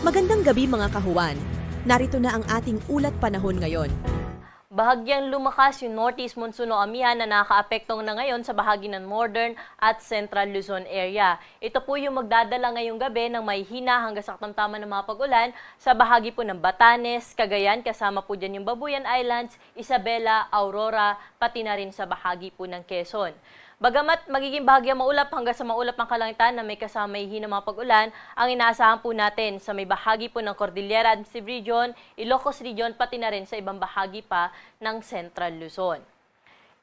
Magandang gabi mga kahuwan. Narito na ang ating ulat panahon ngayon. Bahagyang lumakas yung northeast monsoon o amihan na nakaapektong na ngayon sa bahagi ng northern at central Luzon area. Ito po yung magdadala ngayong gabi ng may hina hanggang sa katamtaman ng mga pag-ulan sa bahagi po ng Batanes, Cagayan, kasama po dyan yung Babuyan Islands, Isabela, Aurora, pati na rin sa bahagi po ng Quezon. Bagamat magiging bahagyang maulap hanggang sa maulap ng kalangitan na may kasama may hinang mga pag-ulan, ang inaasahan po natin sa may bahagi po ng Cordillera Administrative Region, Ilocos Region, pati na rin sa ibang bahagi pa ng Central Luzon.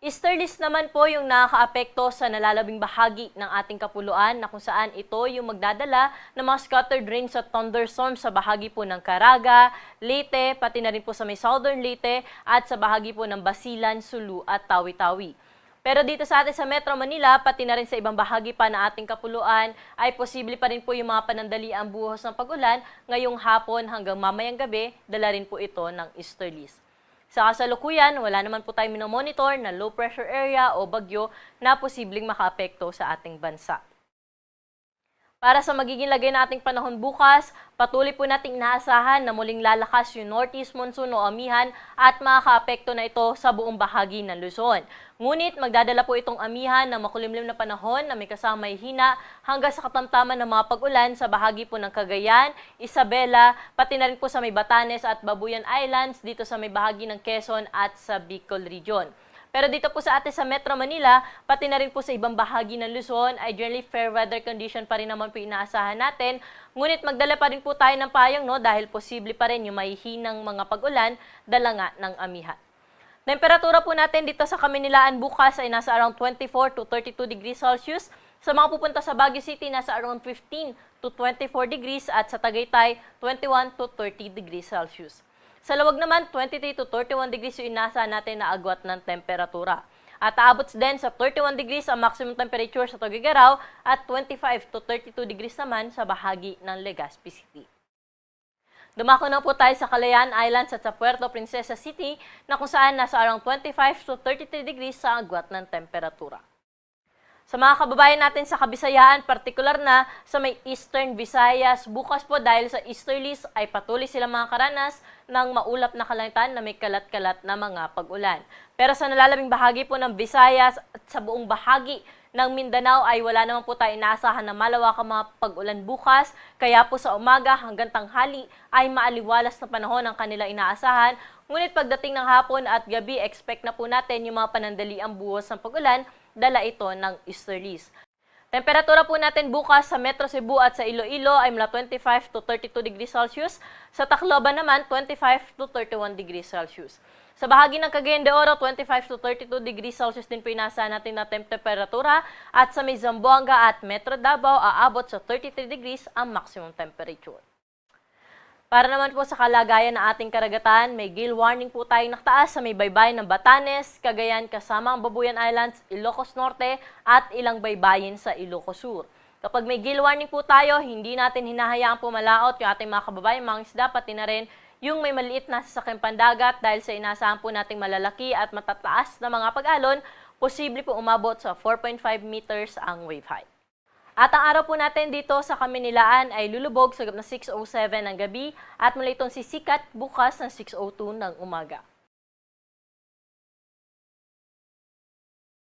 Easterlies naman po yung nakakaapekto sa nalalabing bahagi ng ating kapuluan na kung saan ito yung magdadala ng mga scattered rains at thunderstorms sa bahagi po ng Caraga, Leyte, pati na rin po sa may southern Leyte at sa bahagi po ng Basilan, Sulu at Tawi-Tawi. Pero dito sa atin sa Metro Manila, pati na rin sa ibang bahagi pa na ating kapuluan, ay posible pa rin po yung mga panandaliang buhos ng pag-ulan ngayong hapon hanggang mamayang gabi, dala rin po ito ng easterlies. Sa kasalukuyan, wala naman po tayo minomonitor na low pressure area o bagyo na posibleng makaapekto sa ating bansa. Para sa magiging lagay ng ating panahon bukas, patuloy po nating inaasahan na muling lalakas yung northeast monsoon o amihan at makakaapekto na ito sa buong bahagi ng Luzon. Ngunit magdadala po itong amihan ng makulimlim na panahon na may kasamang hina hanggang sa katamtaman ng mga pag-ulan sa bahagi po ng Cagayan, Isabela, pati na rin po sa may Batanes at Babuyan Islands dito sa may bahagi ng Quezon at sa Bicol Region. Pero dito po sa atin sa Metro Manila, pati na rin po sa ibang bahagi ng Luzon, ay generally fair weather condition pa rin naman po inaasahan natin. Ngunit magdala pa rin po tayo ng payong dahil posible pa rin yung mahihinang mga pag-ulan dala nga ng amihan. Temperatura po natin dito sa Kamunilahan bukas ay nasa around 24 to 32 degrees Celsius. Sa mga pupunta sa Baguio City, nasa around 15 to 24 degrees at sa Tagaytay, 21 to 30 degrees Celsius. Sa Lawag naman, 23 to 31 degrees yung inaasahan natin na agwat ng temperatura. At aabot din sa 31 degrees ang maximum temperature sa Tuguegarao at 25 to 32 degrees naman sa bahagi ng Legazpi City. Dumako na po tayo sa Calayan Islands at sa Puerto Princesa City na kung saan nasa around 25 to 33 degrees sa agwat ng temperatura. Sa mga kababayan natin sa Kabisayaan, partikular na sa may Eastern Visayas, bukas po dahil sa easterlies ay patuloy silang mga karanas ng maulap na kalangitan na may kalat-kalat na mga pag-ulan. Pero sa nalalabing bahagi po ng Visayas at sa buong bahagi ng Mindanao ay wala naman po tayo inaasahan na malawakang mga pag-ulan bukas, kaya po sa umaga hanggang tanghali ay maaliwalas na panahon ang kanilang inaasahan. Ngunit pagdating ng hapon at gabi, expect na po natin yung mga panandaliang buhos ng pag-ulan, dala ito ng easterlies. Temperatura po natin bukas sa Metro Cebu at sa Iloilo ay mula 25 to 32 degrees Celsius. Sa Tacloban naman, 25 to 31 degrees Celsius. Sa bahagi ng Cagayan de Oro, 25 to 32 degrees Celsius din po inaasahan natin na temperatura. At sa may Zamboanga at Metro Davao, aabot sa 33 degrees ang maximum temperature. Para naman po sa kalagayan ng ating karagatan, may gale warning po tayong nakataas sa may baybayin ng Batanes, Cagayan kasama ang Babuyan Islands, Ilocos Norte at ilang baybayin sa Ilocos Sur. Kapag may gale warning po tayo, hindi natin hinahayaang pumalaot yung ating mga kababayan, mga isda, pati na rin yung may maliit na sasakyang pandagat dahil sa inaasahan po nating malalaki at matataas na mga pag-alon, posible po umabot sa 4.5 meters ang wave height. At ang araw po natin dito sa Kamunilaan ay lulubog sa 6:07 ng gabi at mula itong sisikat bukas ng 6:02 ng umaga.